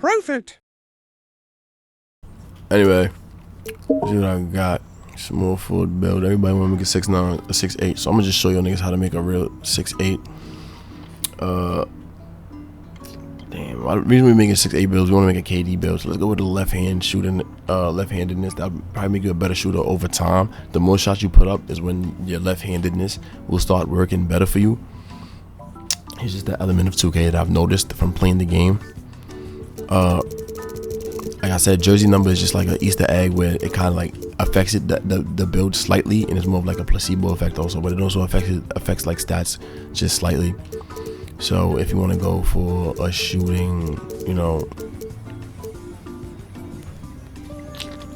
Prophet. Anyway, see what I got. Some more full build. Everybody want to make a 6'9", a 6'8". So I'm gonna just show you niggas how to make a real 6'8". Damn. The reason we making 6'8" builds, we want to make a KD build. So let's go with the left hand shooting, left-handedness. That'll probably make you a better shooter over time. The more shots you put up is when your left-handedness will start working better for you. Here's just the element of 2K that I've noticed from playing the game. Like I said, jersey number is just like an Easter egg where it kind of like affects it, the build slightly, and it's more of like a placebo effect also, but it also affects like stats just slightly. So if you want to go for a shooting, you know,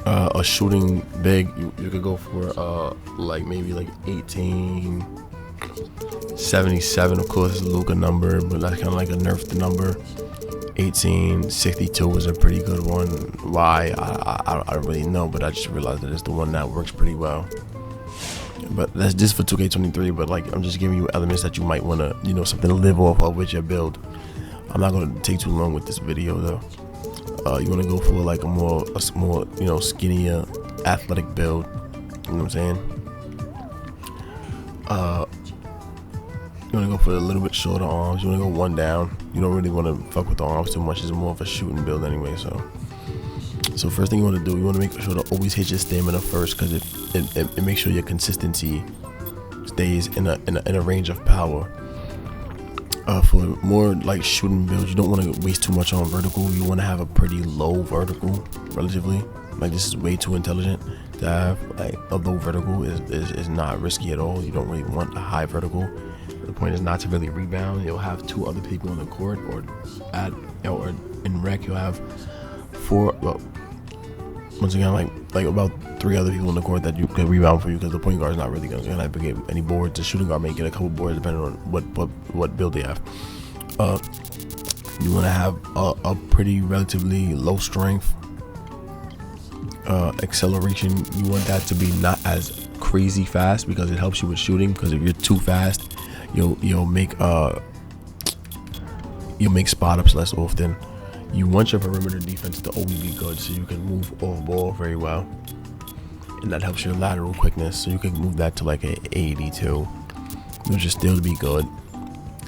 a shooting big, you could go for like maybe like 1877. Of course, it's a Luka number, but that's kind of like a nerfed number. 1862 is a pretty good one. Why? I don't really know, but I just realized that it's the one that works pretty well. But that's just for 2K23. But like, I'm just giving you elements that you might want to, you know, something to live off of with your build. I'm not going to take too long with this video though. You want to go for like a more, you know, skinnier, athletic build. You know what I'm saying? You want to go for a little bit shorter arms. You want to go one down. You don't really want to fuck with the arms too much. It's more of a shooting build anyway. So first thing you want to do, you want to make sure to always hit your stamina first, because it makes sure your consistency stays in a range of power. For more like shooting builds, you don't want to waste too much on vertical. You want to have a pretty low vertical, relatively. Like, this is way too intelligent to have. Like, a low vertical is not risky at all. You don't really want a high vertical. The point is not to really rebound. You'll have two other people on the court, or in rec you'll have four. Well, once again, like about 3 other people on the court that you can rebound for you, because the point guard is not really gonna get any boards. The shooting guard may get a couple boards depending on what build they have. You want to have a pretty relatively low strength, acceleration. You want that to be not as crazy fast, because it helps you with shooting. Because if you're too fast, you'll make spot ups less often. You want your perimeter defense to always be good, so you can move off ball very well, and that helps your lateral quickness. So you can move that to like an 82, which is still to be good.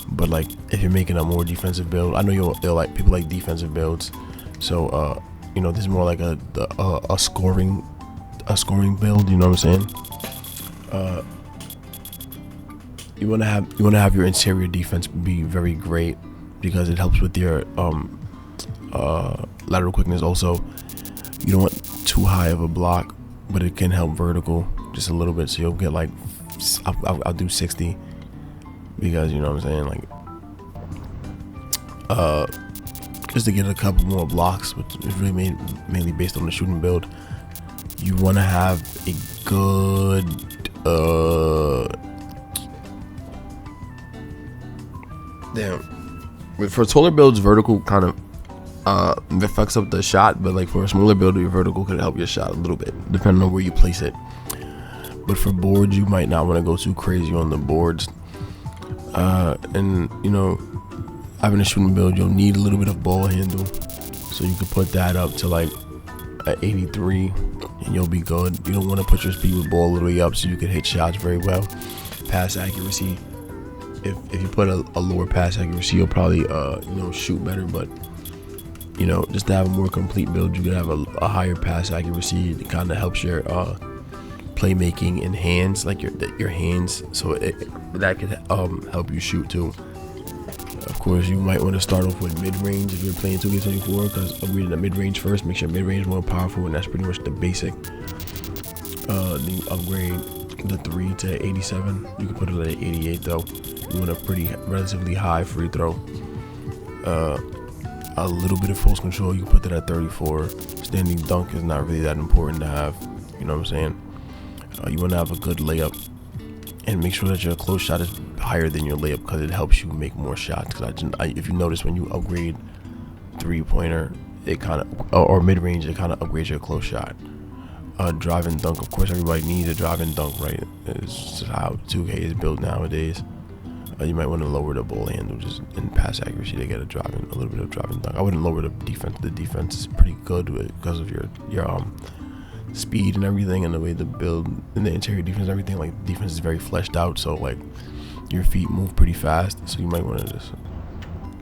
But like, if you're making a more defensive build, I know you'll like people like defensive builds. So you know, this is more like a scoring build. You know what I'm saying? You want to have your interior defense be very great, because it helps with your lateral quickness. Also, you don't want too high of a block, but it can help vertical just a little bit. So you'll get like, I'll do 60, because you know what I'm saying, like just to get a couple more blocks, which is really mainly based on the shooting build. You want to have a good for taller builds, vertical kind of it fucks up the shot, but like for a smaller build, your vertical could help your shot a little bit depending on where you place it. But for boards, you might not want to go too crazy on the boards. And you know, having a shooting build, you'll need a little bit of ball handle, so you can put that up to like a 83 and you'll be good. You don't want to put your speed with ball all the way up so you can hit shots very well. Pass accuracy, if you put a lower pass accuracy, you'll probably you know, shoot better. But you know, just to have a more complete build, you could have a higher pass accuracy. It kind of helps your playmaking in hands, like your hands, so that could help you shoot too. Of course, you might want to start off with mid-range if you're playing 2K24, because upgrading the mid-range first makes your mid-range more powerful, and that's pretty much the basic. Then you upgrade the 3 to 87. You can put it at 88 though. You want a pretty relatively high free throw. A little bit of force control, you can put that at 34. Standing dunk is not really that important to have. You know what I'm saying? You want to have a good layup, and make sure that your close shot is higher than your layup, because it helps you make more shots. Because if you notice, when you upgrade 3-pointer, it kind of, or mid-range, it kind of upgrades your close shot. Drive and dunk, of course everybody needs a drive and dunk, right? It's just how 2K is built nowadays. You might want to lower the ball handle just in pass accuracy to get a little bit of driving dunk. I wouldn't lower the defense. The defense is pretty good because of your speed and everything, and the way the build in the interior defense, everything. Like, the defense is very fleshed out, so like your feet move pretty fast. So you might want to just,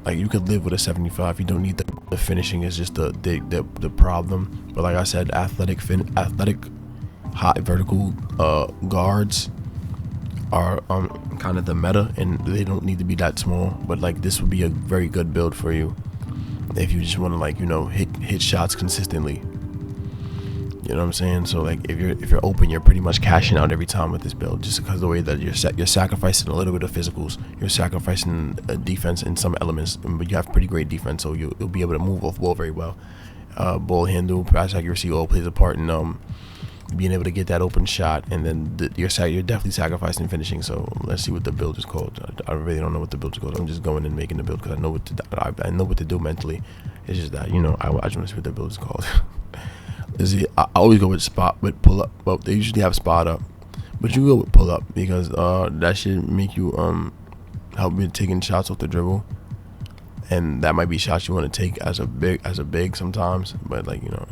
like, you could live with a 75. You don't need the finishing. Is just the problem. But like I said, athletic high vertical guards are kind of the meta, and they don't need to be that small. But like, this would be a very good build for you if you just want to, like, you know, hit shots consistently. You know what I'm saying? So like, if you're open, you're pretty much cashing out every time with this build, just because of the way that you're sacrificing a little bit of physicals, you're sacrificing defense in some elements, but you have pretty great defense, so you'll be able to move off ball very well. Ball handle, pass accuracy all plays a part in being able to get that open shot, and then you're definitely sacrificing finishing. So let's see what the build is called. I really don't know what the build is called. I'm just going and making the build because I know what to do mentally. It's just that, you know, I just want to see what the build is called. I always go with pull up. Well, they usually have spot up, but you go with pull up because that should make you help you taking shots off the dribble, and that might be shots you want to take as a big sometimes. But like, you know,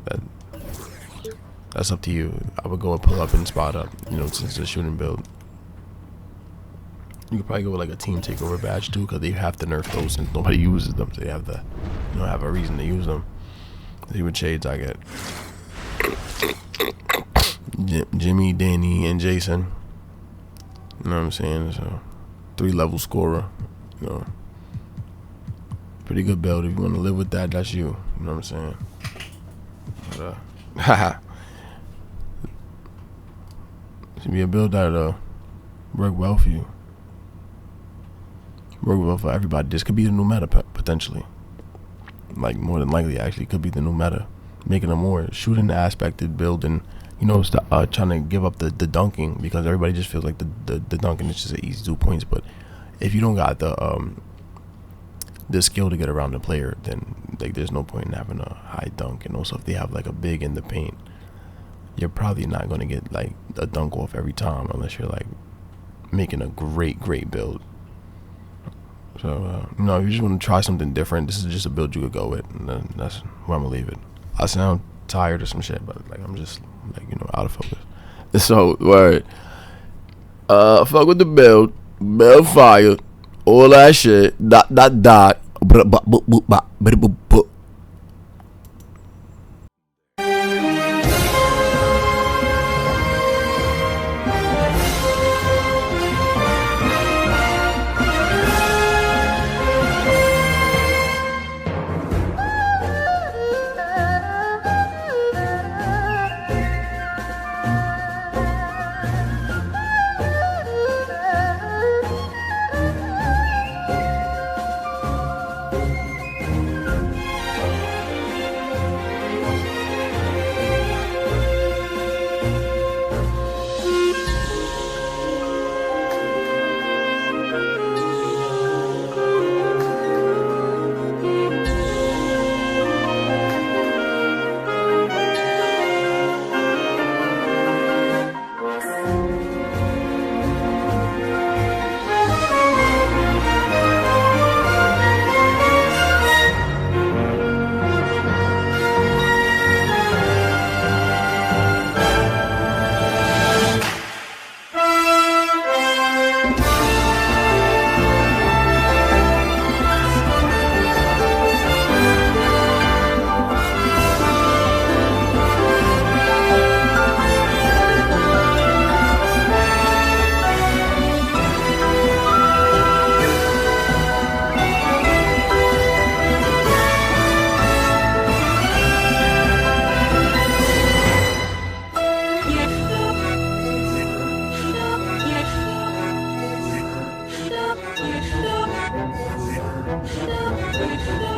that's up to you. I would go with pull up and spot up, you know, since it's a shooting build. You could probably go with like a team takeover badge too, because they have to nerf those since nobody uses them, so they have to, you know, have a reason to use them. See what shades I get. Jimmy, Danny, and Jason. You know what I'm saying? So 3-level scorer. You know, pretty good build. If you want to live with that, that's you. You know what I'm saying? But should be a build that'll work well for you. Work well for everybody. This could be the new meta potentially. Like, more than likely, actually, could be the new meta. Making a more shooting aspected build, and, you know, trying to give up the dunking, because everybody just feels like the dunking is just an easy 2 points. But if you don't got the skill to get around the player, then like, there's no point in having a high dunk. And also, if they have like a big in the paint, you're probably not going to get like a dunk off every time unless you're like making a great build. So you know, if you just want to try something different, this is just a build you could go with, and then that's where I'm gonna leave it. I sound tired or some shit, but like, I'm just like, you know, out of focus. So word, fuck with the build fire, all that shit. Dot. Yeah.